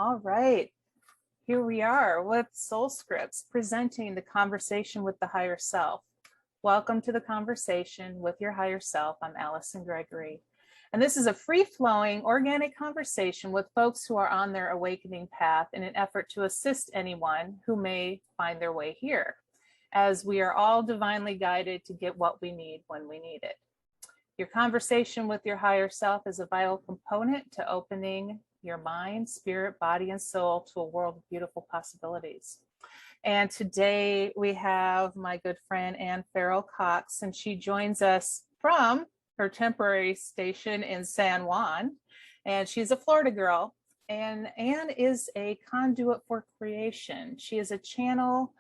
All right, here we are with Soul Scripts presenting the conversation with the higher self. Welcome to the conversation with your higher self. I'm Alleson Gregary. And this is a free-flowing, organic conversation with folks who are on their awakening path in an effort to assist anyone who may find their way here, as we are all divinely guided to get what we need when we need it. Your conversation with your higher self is a vital component to opening your mind, spirit, body, and soul to a world of beautiful possibilities. And today we have my good friend Anne Cox, and she joins us from her temporary station in San Juan, and she's a Florida girl. And Anne is a conduit for creation. She is a channel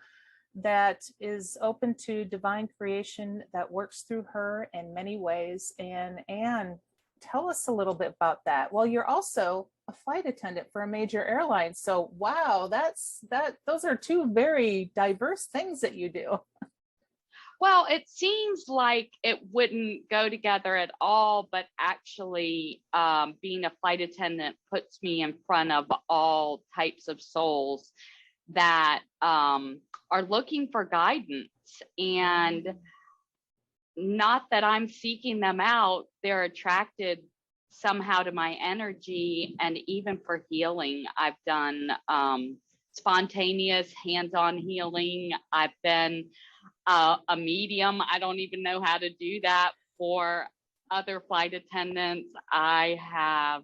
that is open to divine creation that works through her in many ways. And Anne, tell us a little bit about that. Well, you're also a flight attendant for a major airline. So wow, those are two very diverse things that you do. Well, it seems like it wouldn't go together at all, but actually being a flight attendant puts me in front of all types of souls that are looking for guidance. And not that I'm seeking them out, they're attracted somehow to my energy. And even for healing, I've done spontaneous hands-on healing. I've been a medium. I don't even know how to do that for other flight attendants. I have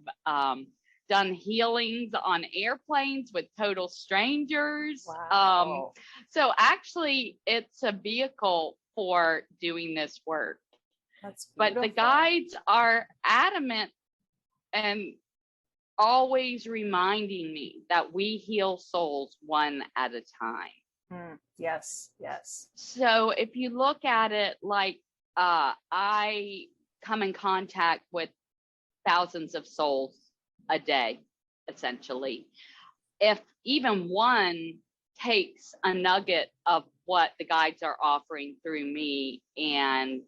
done healings on airplanes with total strangers. Wow. So actually, it's a vehicle for doing this work. That's beautiful. But the guides are adamant and always reminding me that we heal souls one at a time. Yes, yes. So if you look at it like I come in contact with thousands of souls a day, essentially. If even one takes a nugget of what the guides are offering through me and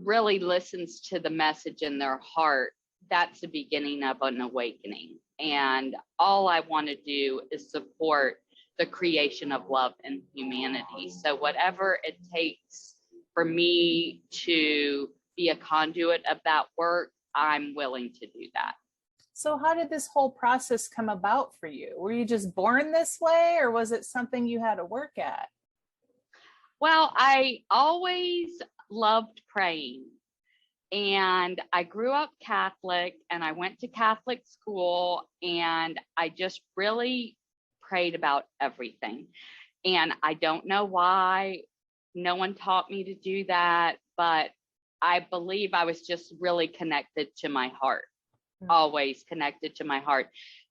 really listens to the message in their heart, that's the beginning of an awakening. And all I want to do is support the creation of love and humanity. So whatever it takes for me to be a conduit of that work, I'm willing to do that. So how did this whole process come about for you? Were you just born this way, or was it something you had to work at? Well, I always loved praying. And I grew up Catholic, and I went to Catholic school, and I just really prayed about everything. And I don't know why no one taught me to do that, but I believe I was just really connected to my heart, always connected to my heart.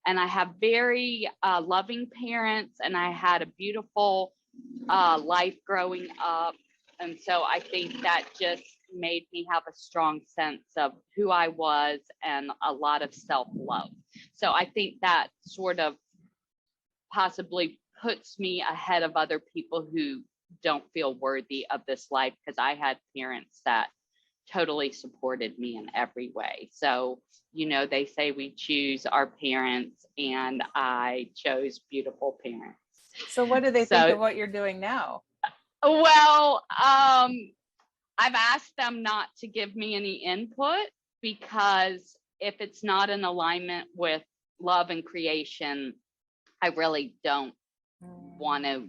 And I have very loving parents, and I had a beautiful life growing up. And so I think that just made me have a strong sense of who I was and a lot of self-love. So I think that sort of possibly puts me ahead of other people who don't feel worthy of this life, because I had parents that totally supported me in every way. So, you know, they say we choose our parents, and I chose beautiful parents. So what do they think of what you're doing now? Well, I've asked them not to give me any input, because if it's not in alignment with love and creation, I really don't want to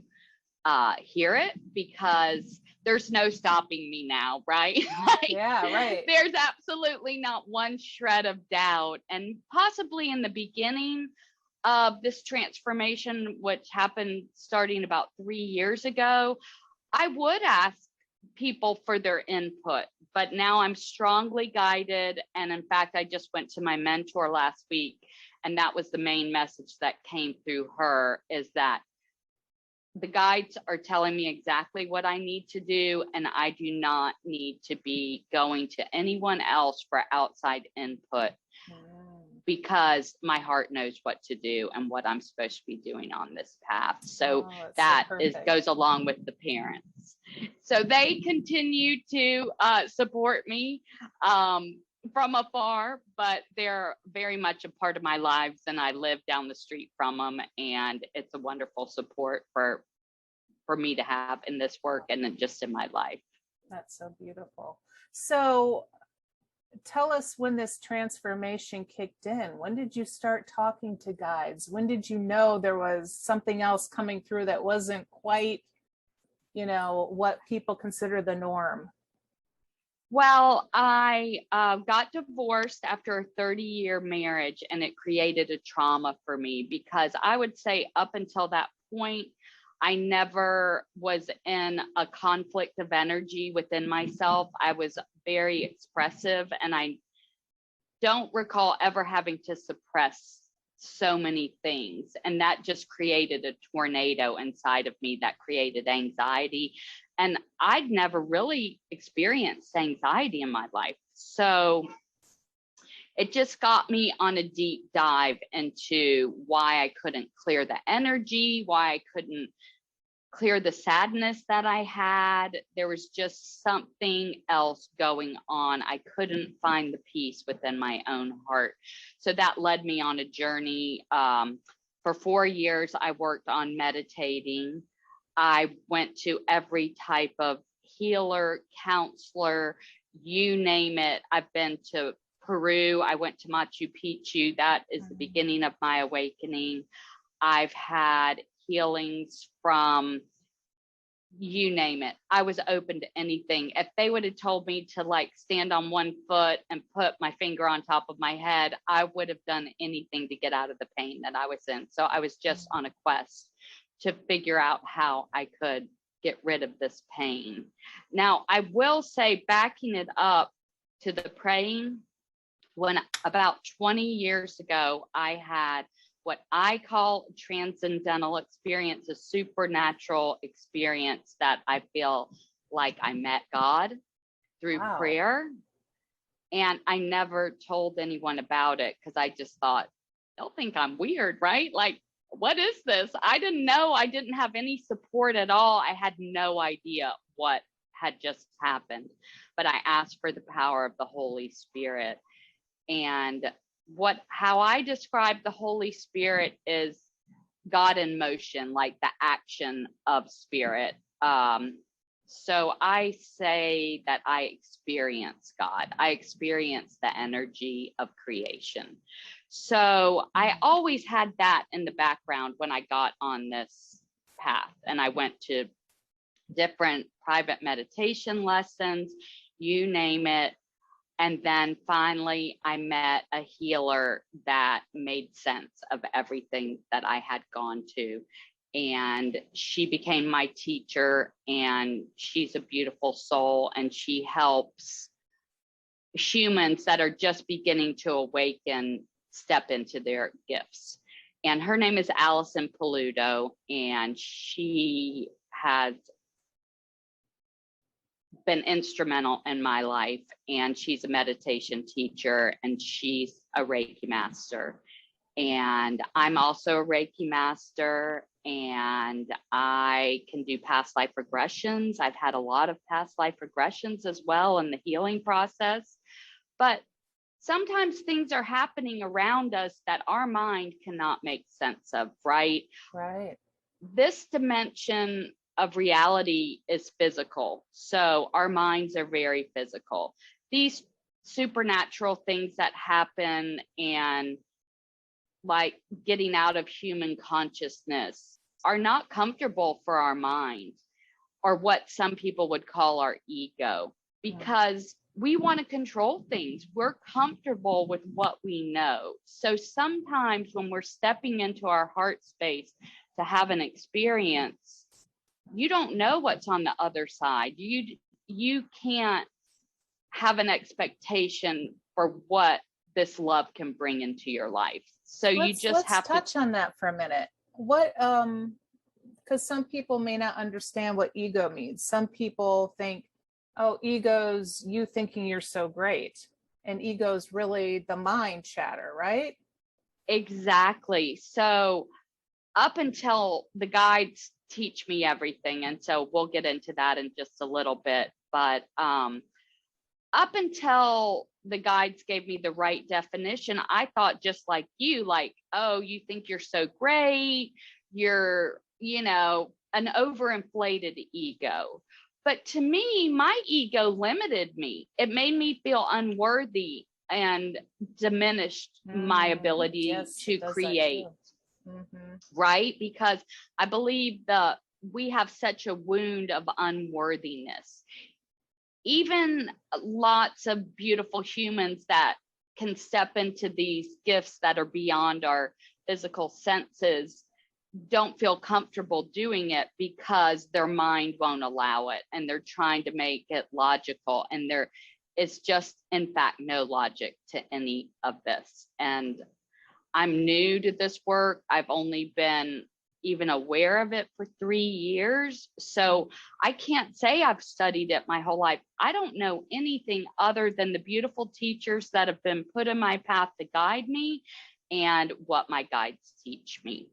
hear it, because there's no stopping me now, right? Yeah, right. There's absolutely not one shred of doubt. And possibly in the beginning of this transformation, which happened starting about 3 years ago, I would ask people for their input, but now I'm strongly guided. And in fact, I just went to my mentor last week, and that was the main message that came through her, is that the guides are telling me exactly what I need to do, and I do not need to be going to anyone else for outside input, because my heart knows what to do and what I'm supposed to be doing on this path. So that goes along with the parents. So they continue to support me. from afar, but they're very much a part of my lives, and I live down the street from them, and it's a wonderful support for me to have in this work and then just in my life. That's so beautiful. So tell us when this transformation kicked in. When did you start talking to guides? When did you know there was something else coming through that wasn't quite, what people consider the norm? Well, I got divorced after a 30-year marriage, and it created a trauma for me, because I would say up until that point, I never was in a conflict of energy within myself. I was very expressive, and I don't recall ever having to suppress so many things. And that just created a tornado inside of me that created anxiety. And I'd never really experienced anxiety in my life. So it just got me on a deep dive into why I couldn't clear the energy, why I couldn't clear the sadness that I had. There was just something else going on. I couldn't find the peace within my own heart. So that led me on a journey. For 4 years, I worked on meditating. I went to every type of healer, counselor, you name it. I've been to Peru. I went to Machu Picchu. That is the beginning of my awakening. I've had healings from, you name it. I was open to anything. If they would have told me to stand on one foot and put my finger on top of my head, I would have done anything to get out of the pain that I was in. So I was just on a quest to figure out how I could get rid of this pain. Now, I will say, backing it up to the praying, when about 20 years ago, I had what I call a transcendental experience, a supernatural experience that I feel like I met God through prayer. And I never told anyone about it, because I just thought, they'll think I'm weird, right? What is this? I didn't know. I didn't have any support at all. I had no idea what had just happened, but I asked for the power of the Holy Spirit. And how I describe the Holy Spirit is God in motion, like the action of spirit. So I say that I experience God. I experience the energy of creation. So I always had that in the background when I got on this path, and I went to different private meditation lessons, you name it. And then finally, I met a healer that made sense of everything that I had gone to. And she became my teacher, and she's a beautiful soul, and she helps humans that are just beginning to awaken step into their gifts. And her name is Alleson and she has been instrumental in my life, and she's a meditation teacher, and she's a Reiki master, and I'm also a Reiki master, and I can do past life regressions. I've had a lot of past life regressions as well in the healing process, but sometimes things are happening around us that our mind cannot make sense of, right? Right. This dimension of reality is physical. So our minds are very physical. These supernatural things that happen, and getting out of human consciousness, are not comfortable for our mind, or what some people would call our ego, because we want to control things. We're comfortable with what we know. So sometimes when we're stepping into our heart space to have an experience, you don't know what's on the other side. You can't have an expation for what this love can bring into your life. So you just have to touch on that for a minute. What, because some people may not understand what ego means. Some people think, oh, ego's you thinking you're so great, and ego's really the mind chatter, right? Exactly. So up until the guides teach me everything, and so we'll get into that in just a little bit, but up until the guides gave me the right definition, I thought just like you, like, oh, you think you're so great, you're, an overinflated ego. But to me, my ego limited me. It made me feel unworthy and diminished my ability to create, right? Because I believe we have such a wound of unworthiness. Even lots of beautiful humans that can step into these gifts that are beyond our physical senses don't feel comfortable doing it because their mind won't allow it, and they're trying to make it logical, and there is just, in fact, no logic to any of this. And I'm new to this work. I've only been even aware of it for 3 years. So I can't say I've studied it my whole life. I don't know anything other than the beautiful teachers that have been put in my path to guide me and what my guides teach me.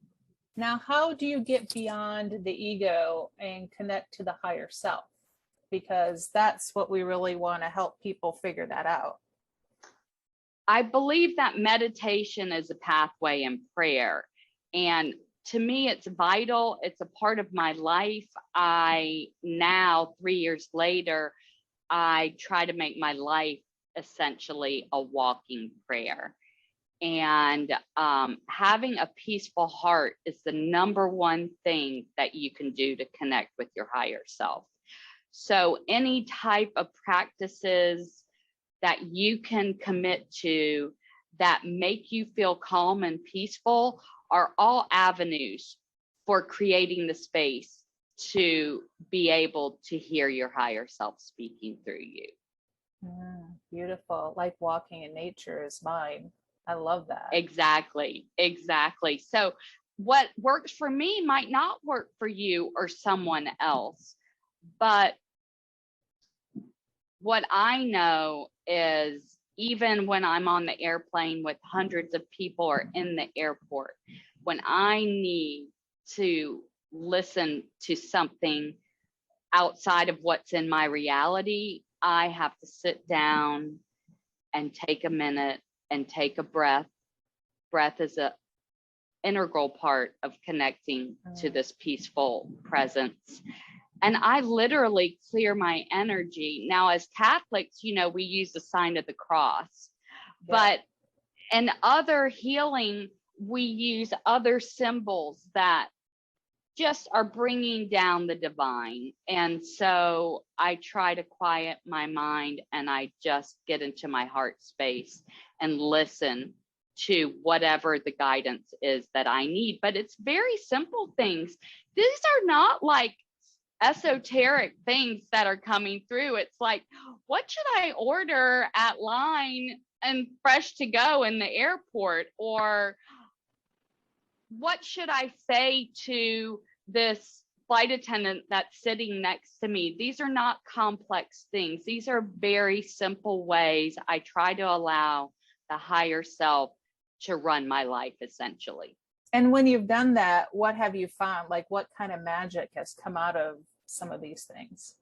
Now, how do you get beyond the ego and connect to the higher self? Because that's what we really want to help people figure that out. I believe that meditation is a pathway in prayer. And to me, it's vital. It's a part of my life. Now, 3 years later, I try to make my life essentially a walking prayer. And having a peaceful heart is the number one thing that you can do to connect with your higher self. So any type of practices that you can commit to that make you feel calm and peaceful are all avenues for creating the space to be able to hear your higher self speaking through you. Beautiful. Like walking in nature is mine. I love that. Exactly. So what works for me might not work for you or someone else. But what I know is, even when I'm on the airplane with hundreds of people or in the airport, when I need to listen to something outside of what's in my reality, I have to sit down and take a minute and take a breath. Breath is an integral part of connecting to this peaceful presence. And I literally clear my energy. Now, as Catholics, we use the sign of the cross. But in other healing, we use other symbols that just are bringing down the divine. And so I try to quiet my mind, and I just get into my heart space and listen to whatever the guidance is that I need. But it's very simple things. These are not like esoteric things that are coming through. It's like, what should I order at line and fresh to go in the airport? Or what should I say to this flight attendant that's sitting next to me? These are not complex things. These are very simple ways I try to allow the higher self to run my life, essentially. And when you've done that, what have you found? Like, what kind of magic has come out of some of these things?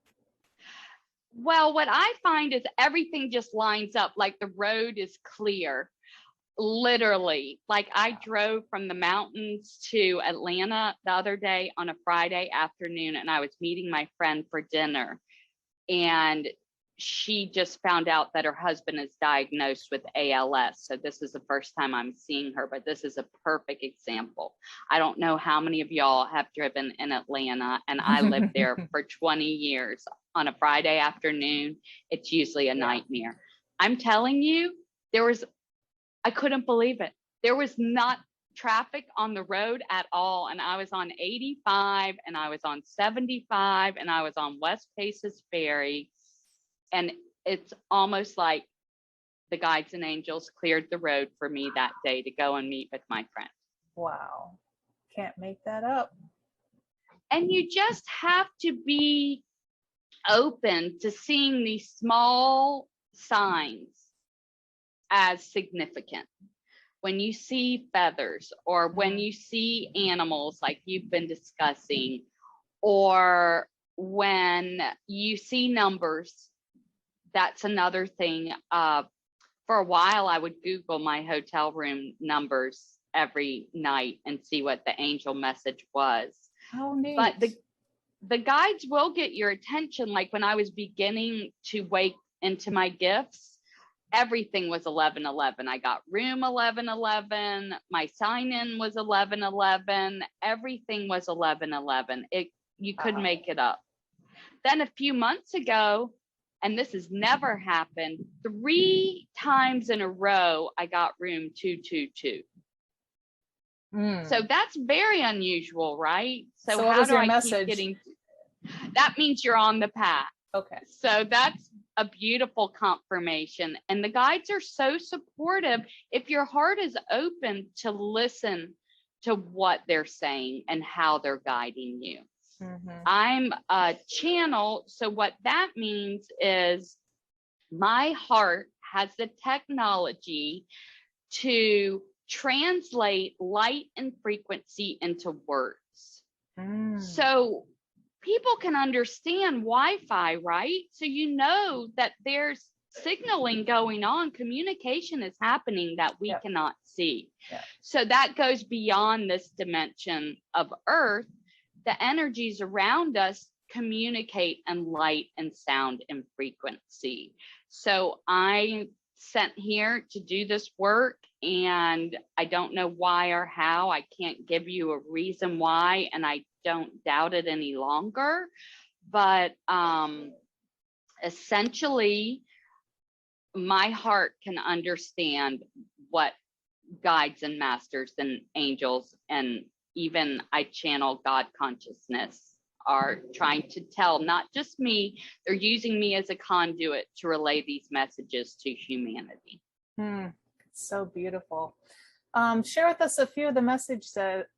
Well, what I find is everything just lines up, like the road is clear. Literally, like I drove from the mountains to Atlanta the other day on a Friday afternoon, and I was meeting my friend for dinner, and she just found out that her husband is diagnosed with ALS. So this is the first time I'm seeing her, but this is a perfect example. I don't know how many of y'all have driven in Atlanta, and I lived there for 20 years. On a Friday afternoon, it's usually a nightmare. I'm telling you, I couldn't believe it. There was not traffic on the road at all. And I was on 85, and I was on 75, and I was on West Paces Ferry. And it's almost like the guides and angels cleared the road for me that day to go and meet with my friend. Wow. Can't make that up. And you just have to be open to seeing these small signs as significant. When you see feathers, or when you see animals like you've been discussing, or when you see numbers, that's another thing. for a while, I would Google my hotel room numbers every night and see what the angel message was. Oh, neat. But the guides will get your attention. Like when I was beginning to wake into my gifts, everything was 1111. I got room 1111. My sign-in was 1111. Everything was 1111. You couldn't make it up. Then a few months ago, and this has never happened, 3 times in a row, I got room 222. So that's very unusual, right? So what how was do your I message? keep getting? That means you're on the path. Okay. So that's a beautiful confirmation. And the guides are so supportive if your heart is open to listen to what they're saying and how they're guiding you. I'm a channel. So what that means is my heart has the technology to translate light and frequency into words. So people can understand Wi-Fi, right? So you know that there's signaling going on. Communication is happening that we cannot see. So that goes beyond this dimension of Earth. The energies around us communicate in light and sound and frequency. So I'm sent here to do this work, and I don't know why or how. I can't give you a reason why, and I don't doubt it any longer. But essentially, my heart can understand what guides and masters and angels, and even I channel God consciousness, are trying to tell, not just me. They're using me as a conduit to relay these messages to humanity. So beautiful. Share with us a few of the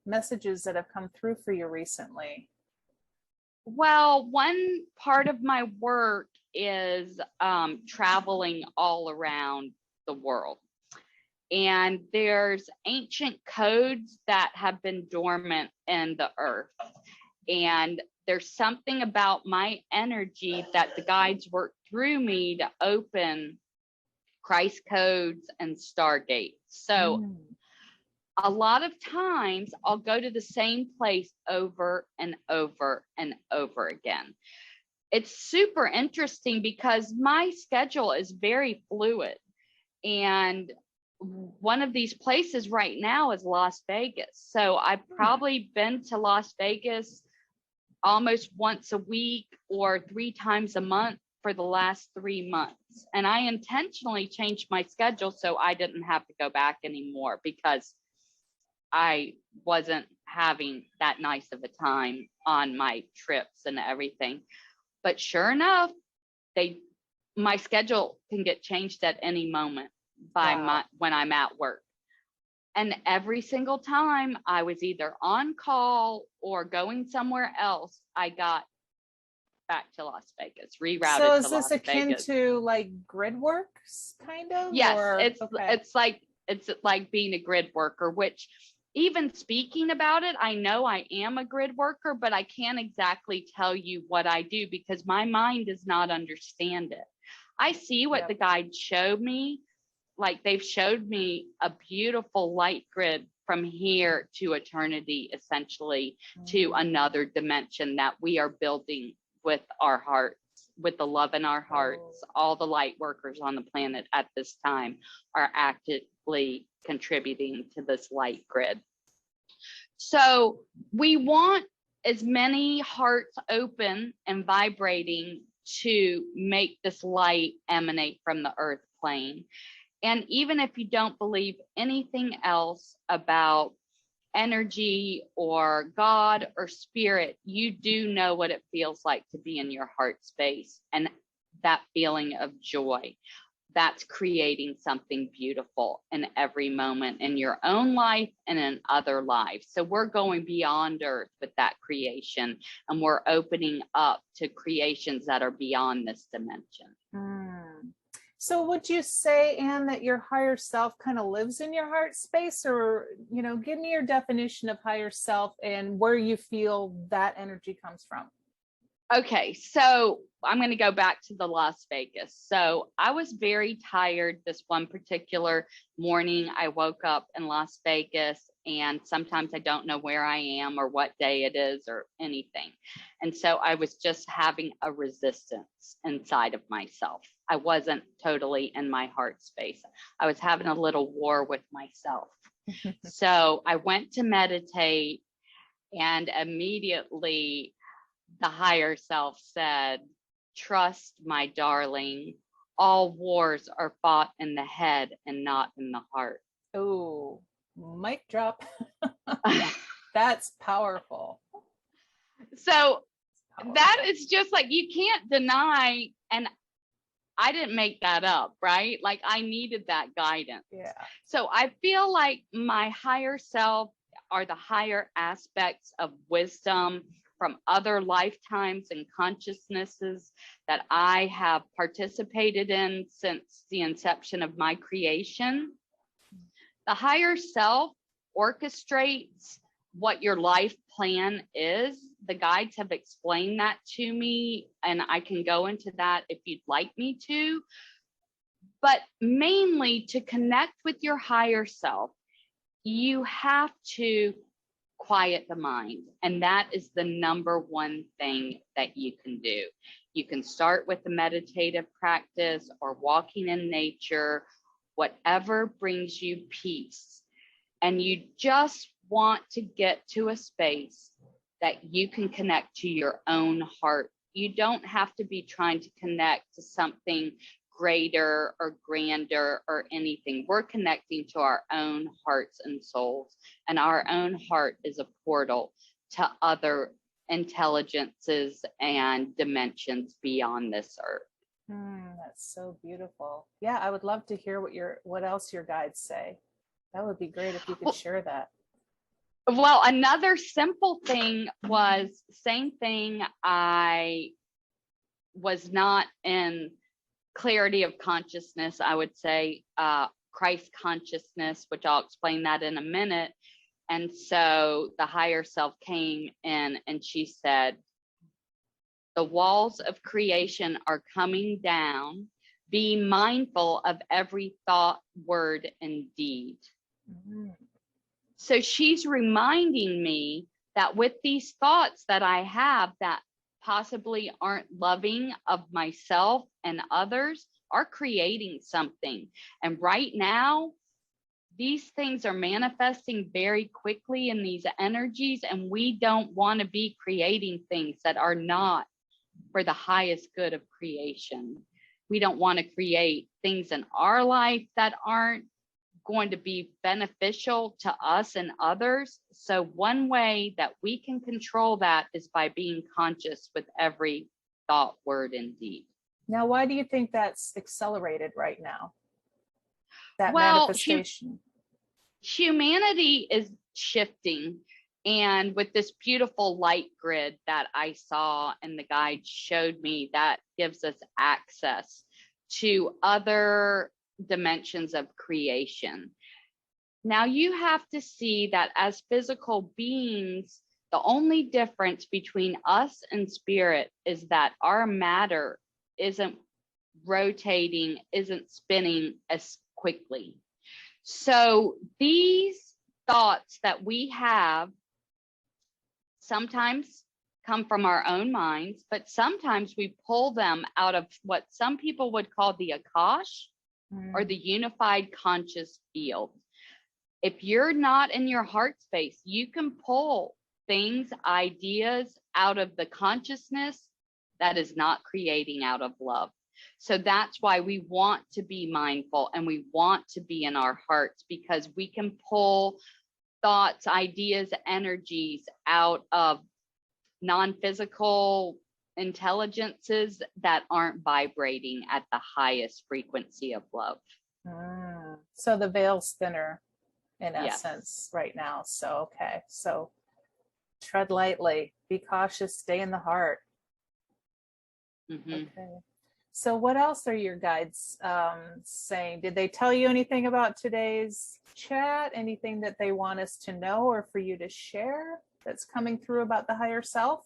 messages that have come through for you recently. Well, one part of my work is traveling all around the world. And there's ancient codes that have been dormant in the earth. And there's something about my energy that the guides work through me to open Christ codes and stargates. So a lot of times I'll go to the same place over and over and over again. It's super interesting because my schedule is very fluid. And one of these places right now is Las Vegas. So I've probably been to Las Vegas almost once a week or 3 times a month for the last 3 months. And I intentionally changed my schedule so I didn't have to go back anymore, because I wasn't having that nice of a time on my trips and everything. But sure enough, my schedule can get changed at any moment when I'm at work. And every single time I was either on call or going somewhere else, I got back to Las Vegas, rerouted. So is this akin to like grid work, kind of? Yes, it's like being a grid worker, which, even speaking about it, I know I am a grid worker, but I can't exactly tell you what I do because my mind does not understand it. I see what the guides showed me. Like, they've showed me a beautiful light grid from here to eternity, essentially, to another dimension that we are building with our hearts, with the love in our hearts. All the light workers on the planet at this time are actively contributing to this light grid. So we want as many hearts open and vibrating to make this light emanate from the earth plane. And even if you don't believe anything else about energy or God or spirit, you do know what it feels like to be in your heart space, and that feeling of joy. That's creating something beautiful in every moment in your own life and in other lives. So we're going beyond earth with that creation, and we're opening up to creations that are beyond this dimension. So would you say, Anne, that your higher self kind of lives in your heart space? Or, give me your definition of higher self and where you feel that energy comes from. Okay, so I'm going to go back to the Las Vegas. So I was very tired this one particular morning. I woke up in Las Vegas, and sometimes I don't know where I am or what day it is or anything. And so I was just having a resistance inside of myself. I wasn't totally in my heart space. I was having a little war with myself. So I went to meditate, and immediately the higher self said, "Trust, my darling, all wars are fought in the head and not in the heart." Oh, mic drop. That's powerful. So that is just like, you can't deny, and I didn't make that up, right? Like, I needed that guidance. Yeah. So I feel like my higher self are the higher aspects of wisdom from other lifetimes and consciousnesses that I have participated in since the inception of my creation. The higher self orchestrates what your life plan is. The guides have explained that to me, and I can go into that if you'd like me to. But mainly, to connect with your higher self, you have to quiet the mind. And that is the number one thing that you can do. You can start with a meditative practice or walking in nature, whatever brings you peace. And you just want to get to a space that you can connect to your own heart. You don't have to be trying to connect to something greater or grander or anything. We're connecting to our own hearts and souls, and our own heart is a portal to other intelligences and dimensions beyond this earth. That's so beautiful. Yeah, I would love to hear what else your guides say. That would be great if you could share that. Well, another simple thing was, same thing, I was not in clarity of consciousness, I would say, Christ consciousness, which I'll explain that in a minute. And so the higher self came in and she said, "The walls of creation are coming down. Be mindful of every thought, word, and deed." Mm-hmm. So she's reminding me that with these thoughts that I have that possibly aren't loving of myself and others, are creating something. And right now, these things are manifesting very quickly in these energies, and we don't want to be creating things that are not for the highest good of creation. We don't want to create things in our life that aren't going to be beneficial to us and others. So one way that we can control that is by being conscious with every thought, word, and deed. Now, why do you think that's accelerated right now? That manifestation. Humanity is shifting. And with this beautiful light grid that I saw and the guide showed me, that gives us access to other dimensions of creation. Now you have to see that as physical beings, the only difference between us and spirit is that our matter isn't rotating, isn't spinning as quickly. So these thoughts that we have sometimes come from our own minds, but sometimes we pull them out of what some people would call the Akash, or the unified conscious field. If you're not in your heart space, you can pull things, ideas out of the consciousness that is not creating out of love. So that's why we want to be mindful and we want to be in our hearts, because we can pull thoughts, ideas, energies out of non-physical intelligences that aren't vibrating at the highest frequency of love. So the veil's thinner in essence right now. So, okay. So tread lightly, be cautious, stay in the heart. Okay. So what else are your guides saying? Did they tell you anything about today's chat? Anything that they want us to know or for you to share that's coming through about the higher self?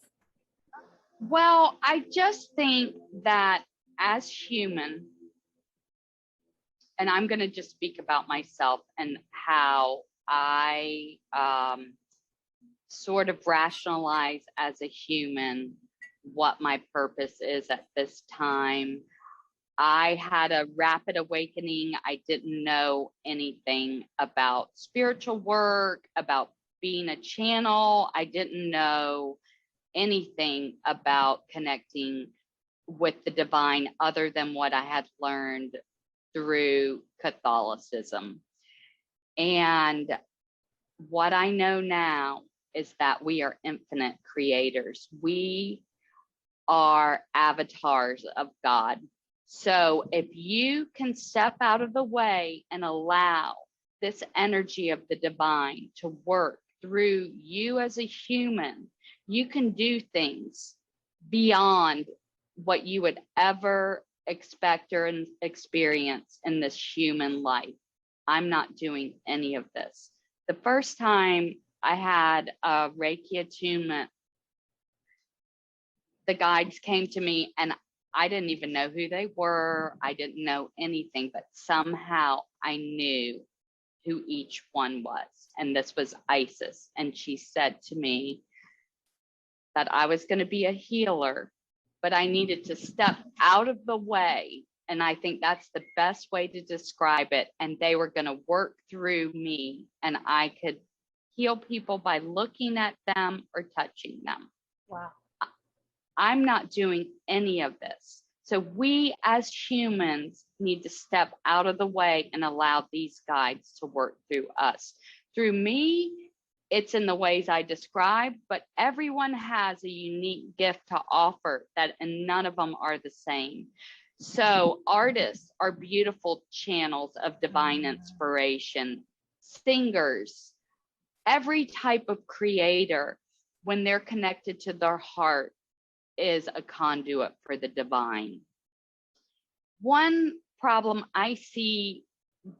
Well, I just think that as human, and I'm going to just speak about myself and how I sort of rationalize as a human what my purpose is at this time. I had a rapid awakening. I didn't know anything about spiritual work, about being a channel. I didn't know anything about connecting with the divine other than what I had learned through Catholicism. And what I know now is that we are infinite creators. We are avatars of God. So if you can step out of the way and allow this energy of the divine to work through you as a human, you can do things beyond what you would ever expect or experience in this human life. I'm not doing any of this. The first time I had a Reiki attunement, the guides came to me and I didn't even know who they were. I didn't know anything, but somehow I knew who each one was. And this was Isis. And she said to me that I was going to be a healer, but I needed to step out of the way. And I think that's the best way to describe it. And they were going to work through me and I could heal people by looking at them or touching them. Wow. I'm not doing any of this. So we as humans need to step out of the way and allow these guides to work through us. Through me, it's in the ways I described, but everyone has a unique gift to offer and none of them are the same. So artists are beautiful channels of divine inspiration. Singers, every type of creator, when they're connected to their heart, is a conduit for the divine. One problem I see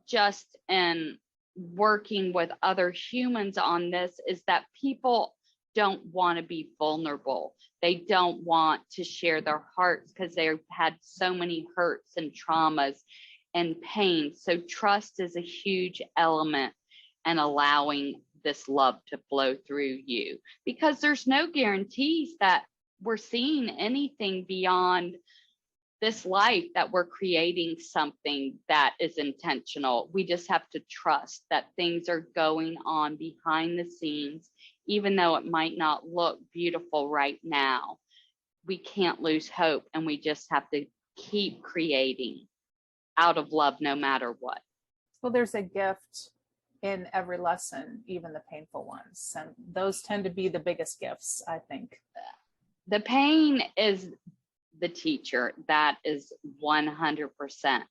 just in working with other humans on this is that people don't want to be vulnerable. They don't want to share their hearts because they've had so many hurts and traumas and pain. So trust is a huge element in allowing this love to flow through you, because there's no guarantees that we're seeing anything beyond this life, that we're creating something that is intentional. We just have to trust that things are going on behind the scenes, even though it might not look beautiful right now. We can't lose hope, and we just have to keep creating out of love no matter what. Well, there's a gift in every lesson, even the painful ones. And those tend to be the biggest gifts, I think. The pain is the teacher. That is 100%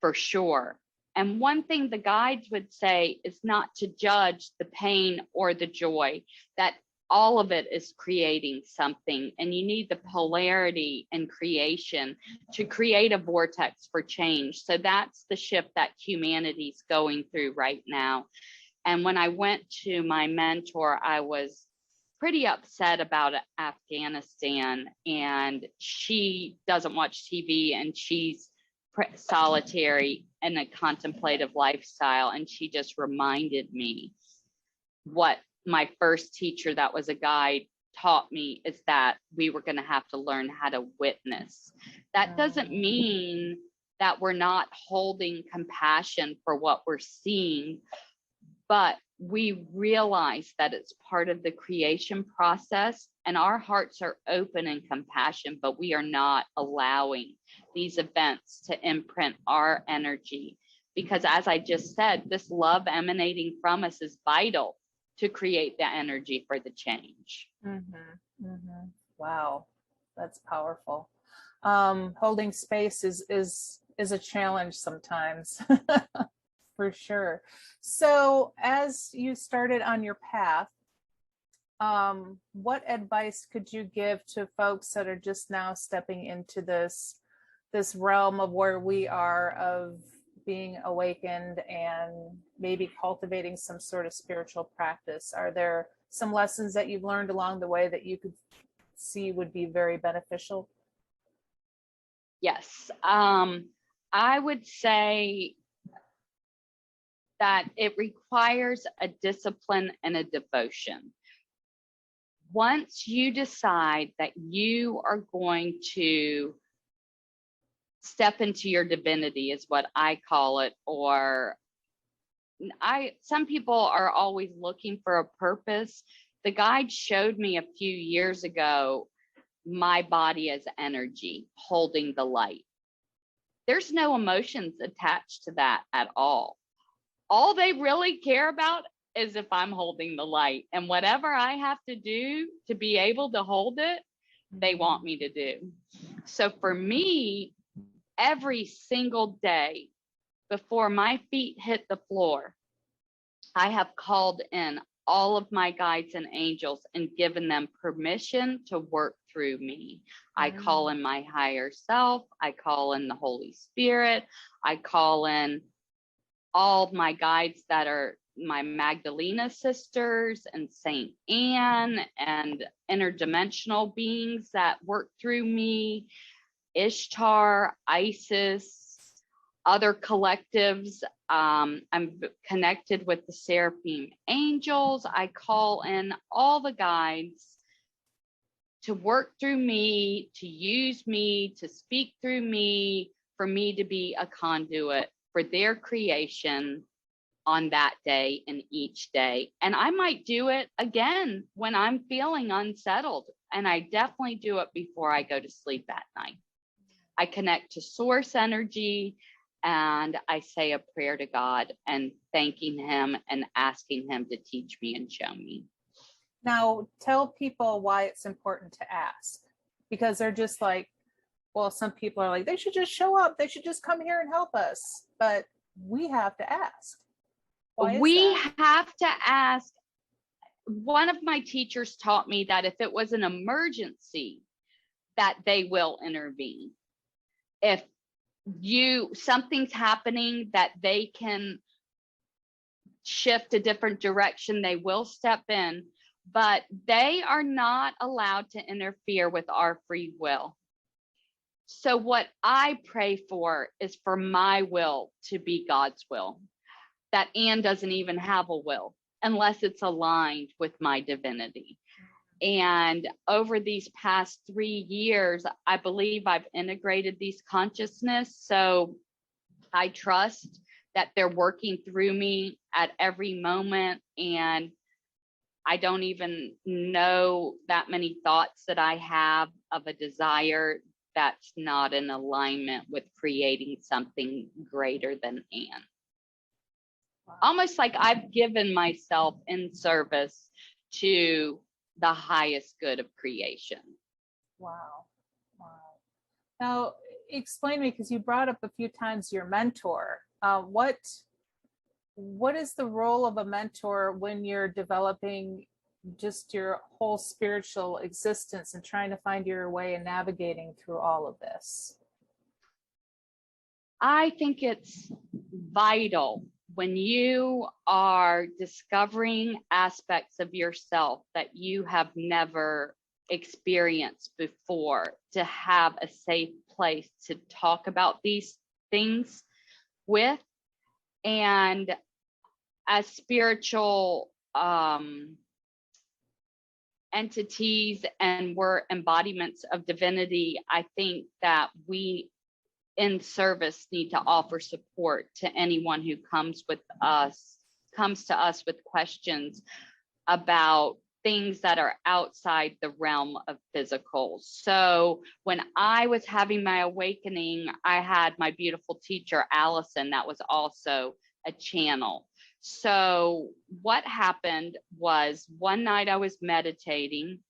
for sure. And one thing the guides would say is not to judge the pain or the joy, that all of it is creating something. And you need the polarity in creation to create a vortex for change. So that's the shift that humanity's going through right now. And when I went to my mentor, I was pretty upset about Afghanistan, and she doesn't watch TV and she's solitary in a contemplative lifestyle. And she just reminded me what my first teacher that was a guide taught me, is that we were going to have to learn how to witness. That doesn't mean that we're not holding compassion for what we're seeing, but we realize that it's part of the creation process, and our hearts are open in compassion, but we are not allowing these events to imprint our energy. Because as I just said, this love emanating from us is vital to create the energy for the change. Mm-hmm. Mm-hmm. Wow, that's powerful. Holding space is a challenge sometimes. For sure. So as you started on your path, what advice could you give to folks that are just now stepping into this realm of where we are, of being awakened and maybe cultivating some sort of spiritual practice? Are there some lessons that you've learned along the way that you could see would be very beneficial? Yes. I would say that it requires a discipline and a devotion. Once you decide that you are going to step into your divinity, is what I call it, or some people are always looking for a purpose. The guide showed me a few years ago my body as energy holding the light. There's no emotions attached to that at all. All they really care about is if I'm holding the light, and whatever I have to do to be able to hold it, they want me to do. So for me, every single day before my feet hit the floor, I have called in all of my guides and angels and given them permission to work through me. I call in my higher self. I call in the Holy Spirit. I call in all of my guides that are my Magdalena sisters and Saint Anne and interdimensional beings that work through me, Ishtar, Isis, other collectives. I'm connected with the Seraphim angels. I call in all the guides to work through me, to use me, to speak through me, for me to be a conduit for their creation on that day and each day. And I might do it again when I'm feeling unsettled. And I definitely do it before I go to sleep at night. I connect to source energy and I say a prayer to God and thanking him and asking him to teach me and show me. Now, tell people why it's important to ask, because they're just like, well, some people are like, they should just show up. They should just come here and help us. But we have to ask. Why is we that? have to ask. One of my teachers taught me that if it was an emergency, that they will intervene. If something's happening that they can shift a different direction, they will step in, but they are not allowed to interfere with our free will. So what I pray for is for my will to be God's will, that Anne doesn't even have a will unless it's aligned with my divinity. And over these past 3 years, I believe I've integrated these consciousness. So I trust that they're working through me at every moment. And I don't even know that many thoughts that I have of a desire that's not in alignment with creating something greater than Anne. Wow. Almost like I've given myself in service to the highest good of creation. Wow. Now, explain to me, because you brought up a few times your mentor. What is the role of a mentor when you're developing just your whole spiritual existence and trying to find your way and navigating through all of this? I think it's vital when you are discovering aspects of yourself that you have never experienced before, to have a safe place to talk about these things with. And as spiritual entities, and we're embodiments of divinity, I think that we in service need to offer support to anyone who comes to us with questions about things that are outside the realm of physical. So when I was having my awakening, I had my beautiful teacher, Alleson, that was also a channel. So what happened was one night I was meditating,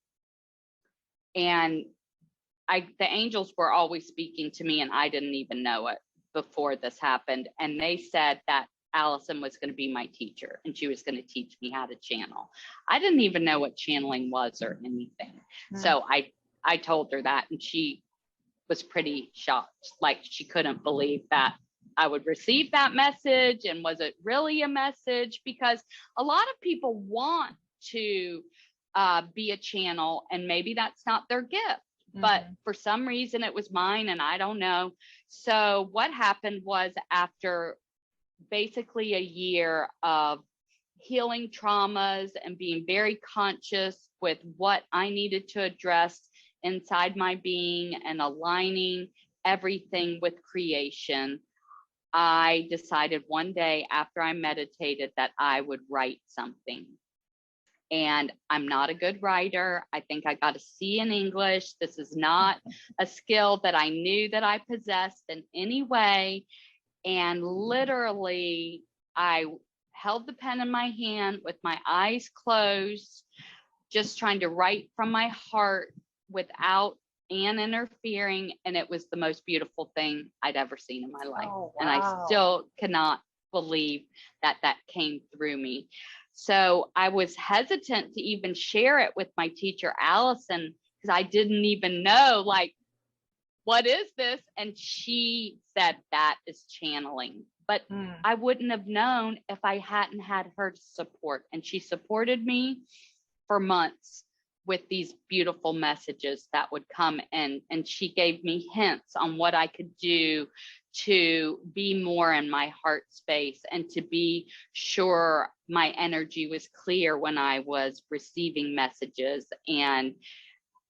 and the angels were always speaking to me, and I didn't even know it before this happened. And they said that Alleson was going to be my teacher and she was going to teach me how to channel. I didn't even know what channeling was or anything. So I told her that, and she was pretty shocked. Like, she couldn't believe that I would receive that message. And was it really a message? Because a lot of people want to be a channel, and maybe that's not their gift, but for some reason it was mine, and I don't know. So what happened was, after basically a year of healing traumas and being very conscious with what I needed to address inside my being and aligning everything with creation, I decided one day after I meditated that I would write something. And I'm not a good writer. I think I got a C in English. This is not a skill that I knew that I possessed in any way. And literally, I held the pen in my hand with my eyes closed, just trying to write from my heart without Anne interfering. And it was the most beautiful thing I'd ever seen in my life. Oh, wow. And I still cannot believe that that came through me. So I was hesitant to even share it with my teacher, Alleson, because I didn't even know, like, what is this? And she said that is channeling. But I wouldn't have known if I hadn't had her support. And she supported me for months with these beautiful messages that would come in. And she gave me hints on what I could do to be more in my heart space and to be sure my energy was clear when I was receiving messages, and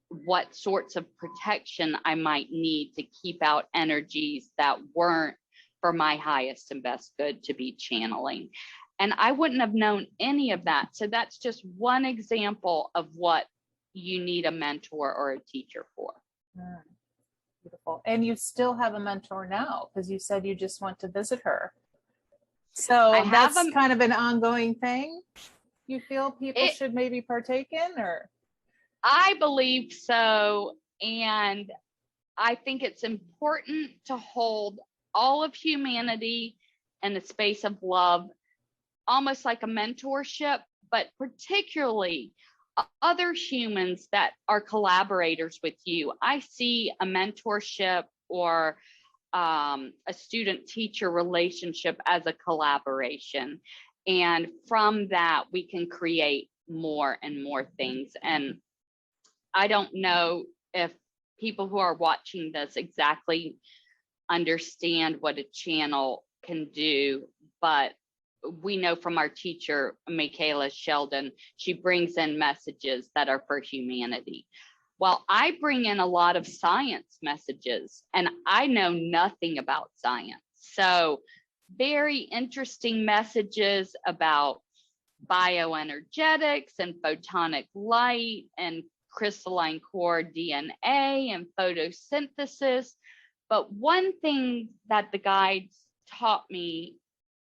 what sorts of protection I might need to keep out energies that weren't for my highest and best good to be channeling. And I wouldn't have known any of that. So that's just one example of what you need a mentor or a teacher for. Beautiful. And you still have a mentor now, because you said you just went to visit her. So that's kind of an ongoing thing you feel people should maybe partake in, or? I believe so. And I think it's important to hold all of humanity in a space of love, almost like a mentorship, but particularly other humans that are collaborators with you. I see a mentorship or a student-teacher relationship as a collaboration. And from that, we can create more and more things. And I don't know if people who are watching this exactly understand what a channel can do, but we know from our teacher, Michaela Sheldon, she brings in messages that are for humanity. While I bring in a lot of science messages, and I know nothing about science. So very interesting messages about bioenergetics and photonic light and crystalline core DNA and photosynthesis. But one thing that the guides taught me,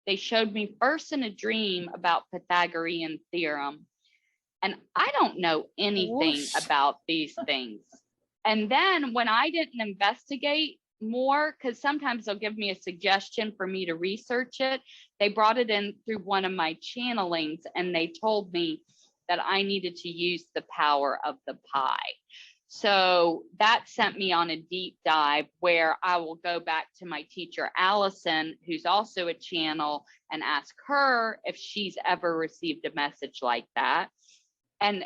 they showed me first in a dream about Pythagorean theorem. And I don't know anything about these things. And then when I didn't investigate more, because sometimes they'll give me a suggestion for me to research it, they brought it in through one of my channelings, and they told me that I needed to use the power of the pie. So that sent me on a deep dive where I will go back to my teacher, Alleson, who's also a channel, and ask her if she's ever received a message like that. And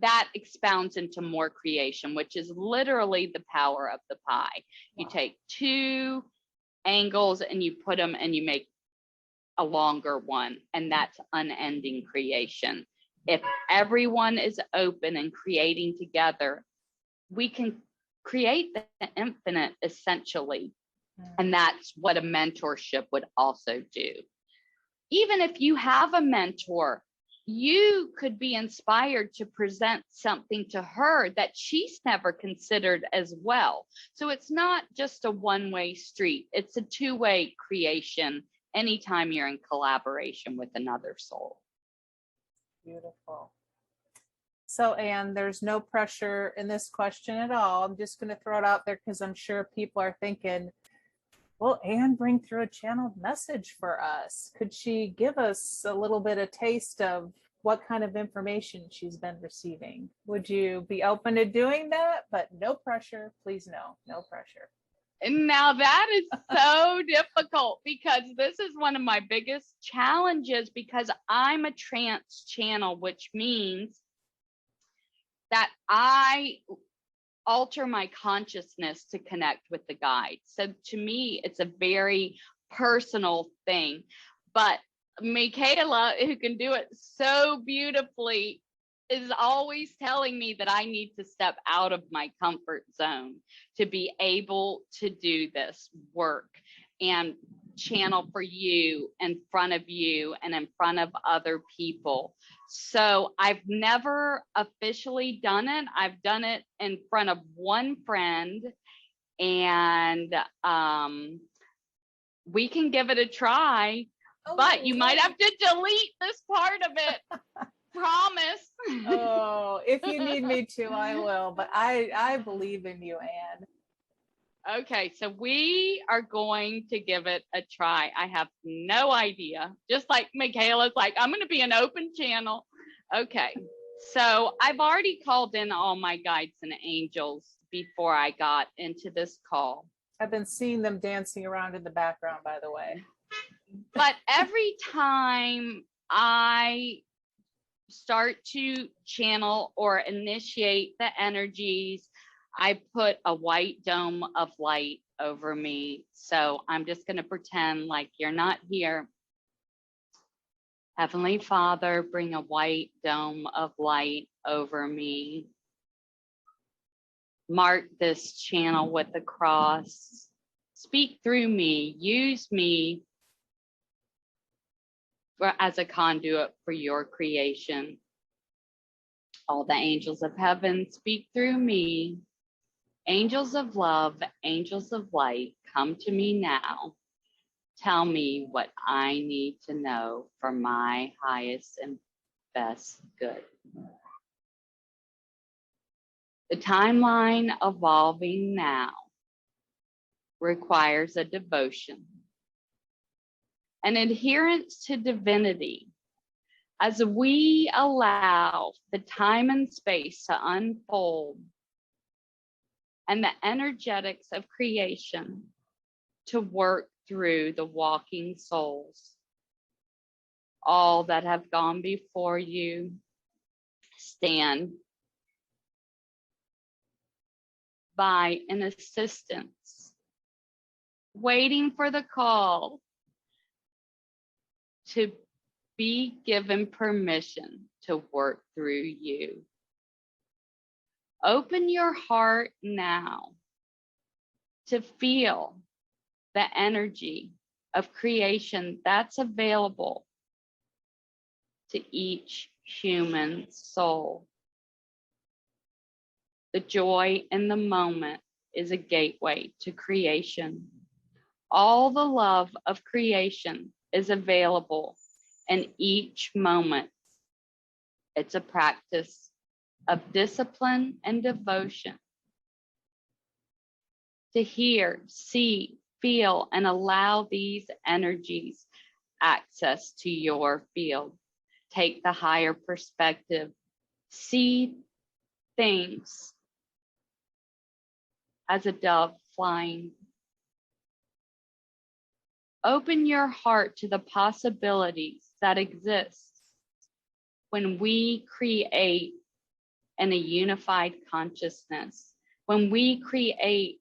that expounds into more creation, which is literally the power of the pie. You take two angles and you put them and you make a longer one, and that's unending creation. If everyone is open and creating together, we can create the infinite essentially. And that's what a mentorship would also do. Even if you have a mentor, you could be inspired to present something to her that she's never considered as well. So it's not just a one-way street. It's a two-way creation anytime you're in collaboration with another soul. Beautiful. So, Anne, there's no pressure in this question at all. I'm just going to throw it out there because I'm sure people are thinking, will Anne bring through a channeled message for us? Could she give us a little bit of taste of what kind of information she's been receiving? Would you be open to doing that? But no pressure, please, no pressure. Now that is so difficult, because this is one of my biggest challenges, because I'm a trance channel, which means that I alter my consciousness to connect with the guide. So to me, it's a very personal thing. But Michaela, who can do it so beautifully, is always telling me that I need to step out of my comfort zone to be able to do this work and channel for you, in front of you, and in front of other people. So I've never officially done it. I've done it in front of one friend, and we can give it a try, but you might have to delete this part of it. Promise. Oh, if you need me to, I will. But I believe in you, Anne. Okay, so we are going to give it a try. I have no idea. Just like Michaela's like, I'm going to be an open channel. Okay, so I've already called in all my guides and angels before I got into this call. I've been seeing them dancing around in the background, by the way. But every time I start to channel or initiate the energies, I put a white dome of light over me. So I'm just going to pretend like you're not here. Heavenly Father, bring a white dome of light over me. Mark this channel with the cross. Speak through me. Use me as a conduit for your creation. All the angels of heaven, speak through me. Angels of love, angels of light, come to me now. Tell me what I need to know for my highest and best good. The timeline evolving now requires a devotion, an adherence to divinity, as we allow the time and space to unfold and the energetics of creation to work through the walking souls. All that have gone before you stand by in assistance, waiting for the call to be given permission to work through you. Open your heart now to feel the energy of creation that's available to each human soul. The joy in the moment is a gateway to creation. All the love of creation is available in each moment. It's a practice of discipline and devotion to hear, see, feel, and allow these energies access to your field. Take the higher perspective. See things as a dove flying. Open your heart to the possibilities that exist when we create in a unified consciousness, when we create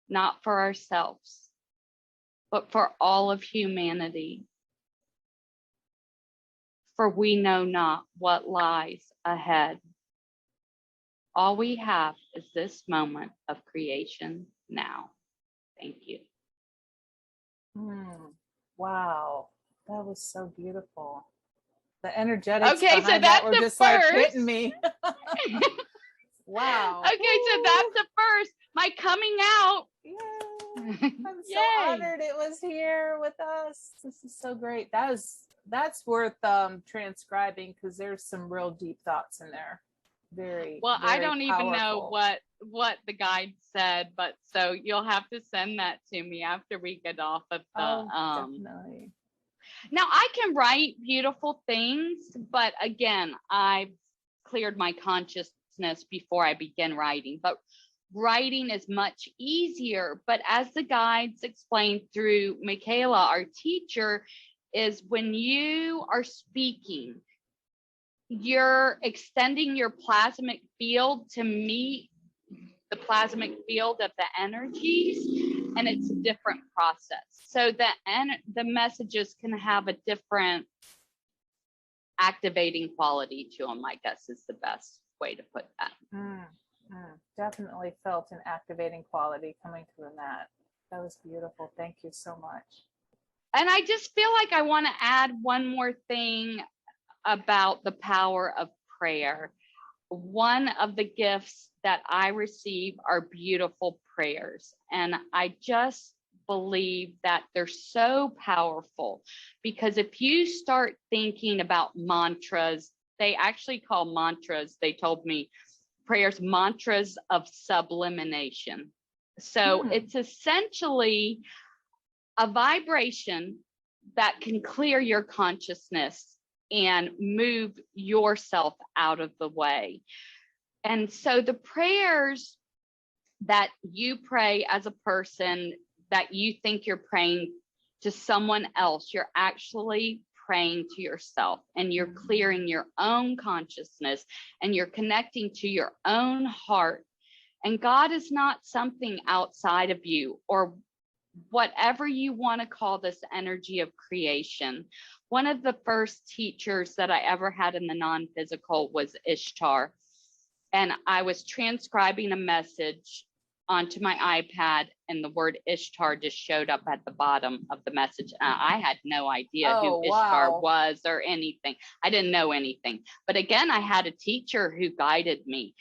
not for ourselves, but for all of humanity. For we know not what lies ahead. All we have is this moment of creation now. Thank you. Wow, that was so beautiful. The energetics okay, behind so that were just like hitting me. Wow. Okay, so that's the first. My coming out. Yay. I'm so honored it was here with us. This is so great. That's worth transcribing, because there's some real deep thoughts in there. Very well. Very I don't powerful. even know what the guide said, but so you'll have to send that to me after we get off of the. Definitely. Now I can write beautiful things, but again, I've cleared my consciousness before I begin writing. But writing is much easier. But as the guides explained through Michaela, our teacher, is when you are speaking, you're extending your plasmic field to meet the plasmic field of the energies, and it's a different process. So the messages can have a different activating quality to them, I guess is the best way to put that. Definitely felt an activating quality coming through that. That was beautiful. Thank you so much. And I just feel like I want to add one more thing about the power of prayer. One of the gifts that I receive are beautiful prayers. And I just believe that they're so powerful, because if you start thinking about mantras, they actually call mantras, they told me, prayers mantras of sublimination. So it's essentially a vibration that can clear your consciousness and move yourself out of the way. And so the prayers that you pray as a person that you think you're praying to someone else, you're actually praying to yourself, and you're clearing your own consciousness, and you're connecting to your own heart. And God is not something outside of you, or whatever you want to call this energy of creation. One of the first teachers that I ever had in the non-physical was Ishtar. And I was transcribing a message onto my iPad, and the word Ishtar just showed up at the bottom of the message. I had no idea who Ishtar was or anything. I didn't know anything. But again, I had a teacher who guided me.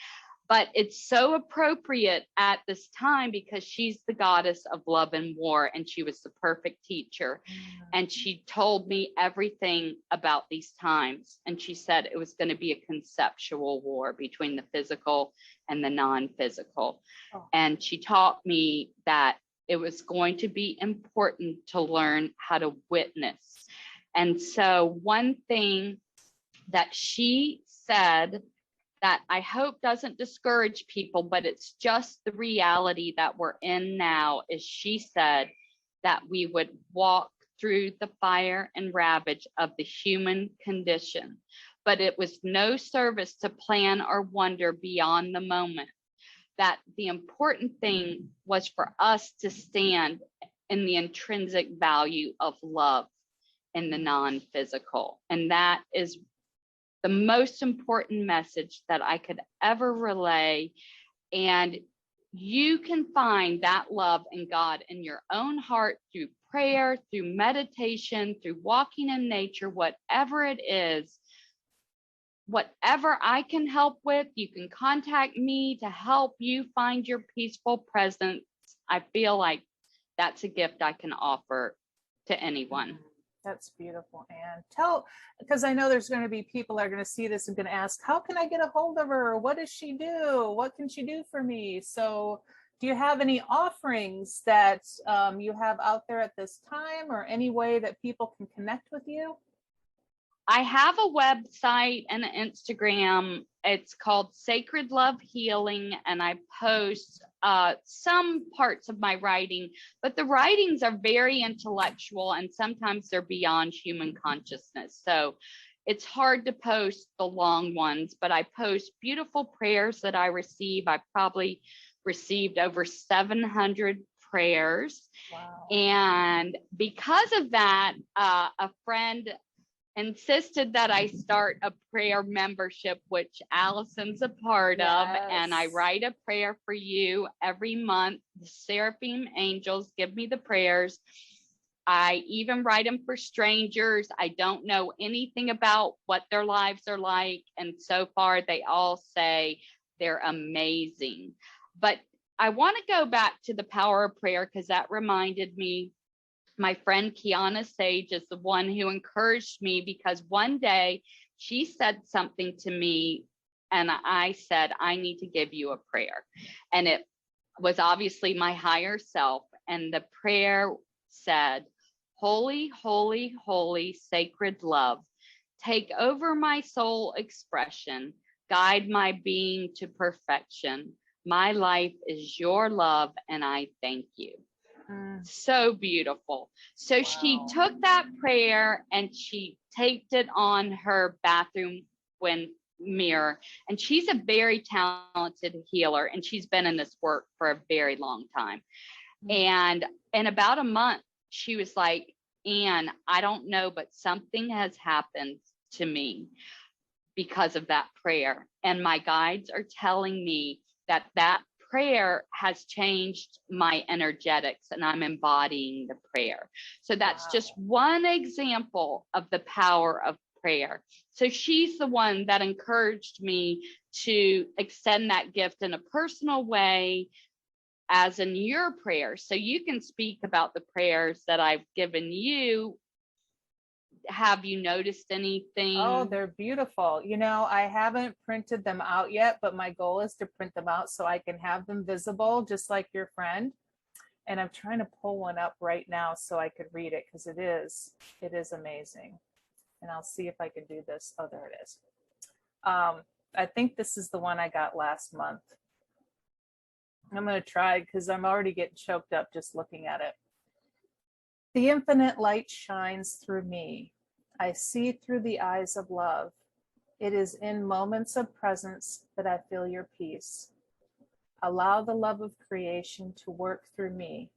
But it's so appropriate at this time because she's the goddess of love and war, and she was the perfect teacher. And she told me everything about these times. And she said it was going to be a conceptual war between the physical and the non-physical. And she taught me that it was going to be important to learn how to witness. And so one thing that she said that I hope doesn't discourage people, but it's just the reality that we're in now, is she said that we would walk through the fire and ravage of the human condition, but it was no service to plan or wonder beyond the moment. That the important thing was for us to stand in the intrinsic value of love in the non-physical. And that is the most important message that I could ever relay. And you can find that love in God in your own heart through prayer, through meditation, through walking in nature, whatever it is. Whatever I can help with, you can contact me to help you find your peaceful presence. I feel like that's a gift I can offer to anyone. That's beautiful, Anne. Because I know there's going to be people that are going to see this and going to ask, how can I get a hold of her? What does she do? What can she do for me? So do you have any offerings that you have out there at this time, or any way that people can connect with you? I have a website and an Instagram. It's called Sacred Love Healing, and I post some parts of my writing, but the writings are very intellectual and sometimes they're beyond human consciousness. So it's hard to post the long ones, but I post beautiful prayers that I receive. I probably received over 700 prayers. Wow. And because of that, a friend insisted that I start a prayer membership, which Allison's a part of, and I write a prayer for you every month. The Seraphim angels give me the prayers. I even write them for strangers. I don't know anything about what their lives are like, and so far they all say they're amazing. But I want to go back to the power of prayer, because that reminded me. My friend Kiana Sage is the one who encouraged me, because one day she said something to me and I said, I need to give you a prayer. And it was obviously my higher self. And the prayer said, holy, holy, holy, sacred love, take over my soul expression, guide my being to perfection. My life is your love, and I thank you. So beautiful. So she took that prayer and she taped it on her bathroom twin mirror, and she's a very talented healer, and she's been in this work for a very long time. And in about a month, she was like, Anne, I don't know, but something has happened to me because of that prayer. And my guides are telling me that that prayer has changed my energetics, and I'm embodying the prayer. So that's just one example of the power of prayer. So she's the one that encouraged me to extend that gift in a personal way, as in your prayers. So you can speak about the prayers that I've given you. Have you noticed anything? Oh, they're beautiful. You know, I haven't printed them out yet, but my goal is to print them out so I can have them visible, just like your friend. And I'm trying to pull one up right now so I could read it, because it is amazing. And I'll see if I can do this. Oh, there it is. I think this is the one I got last month. I'm going to try because I'm already getting choked up just looking at it. The infinite light shines through me. I see through the eyes of love. It is in moments of presence that I feel your peace. Allow the love of creation to work through me.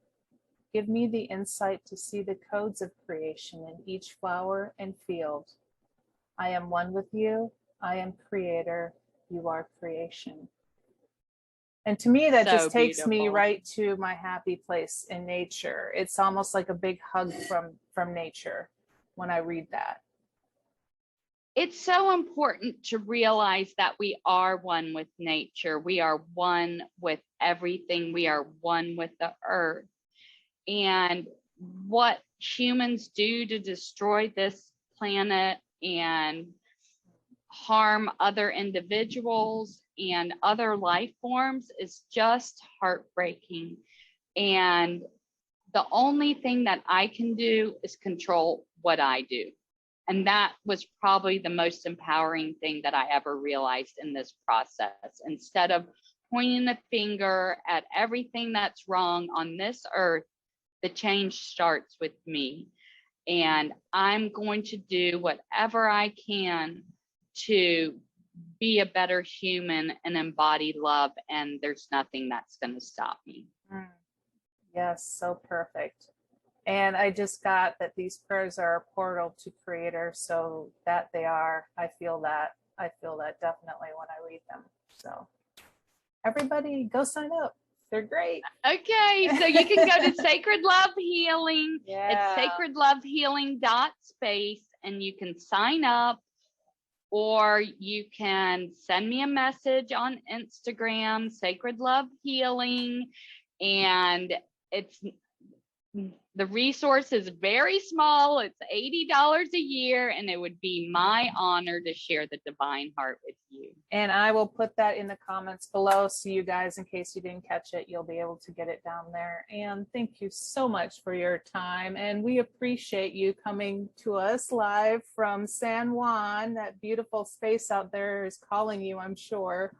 Give me the insight to see the codes of creation in each flower and field. I am one with you. I am creator. You are creation. And to me, that So just takes me beautiful. right to my happy place in nature. It's almost like a big hug from nature when I read that. It's so important to realize that we are one with nature. We are one with everything. We are one with the earth. And what humans do to destroy this planet and harm other individuals and other life forms is just heartbreaking. And the only thing that I can do is control what I do. And that was probably the most empowering thing that I ever realized in this process. Instead of pointing the finger at everything that's wrong on this earth, the change starts with me. And I'm going to do whatever I can to be a better human and embody love. And there's nothing that's going to stop me. Yes, so perfect. And I just got that these prayers are a portal to creator, so that they are. I feel that definitely when I read them. So everybody go sign up. They're great. Okay, so you can go to Sacred Love Healing. Yeah. It's sacredlovehealing.space, and you can sign up, or you can send me a message on Instagram, Sacred Love Healing, and the resource is very small. It's $80 a year, and it would be my honor to share the divine heart with you. And I will put that in the comments below, so you guys, in case you didn't catch it, you'll be able to get it down there. And thank you so much for your time. And we appreciate you coming to us live from San Juan. That beautiful space out there is calling you, I'm sure.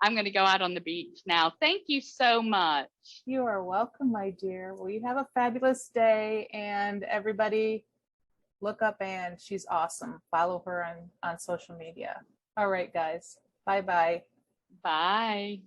I'm going to go out on the beach now. Thank you so much. You are welcome, my dear. Well, you have a fabulous day, and everybody look up Anne. She's awesome. Follow her on social media. All right, guys. Bye-bye. Bye.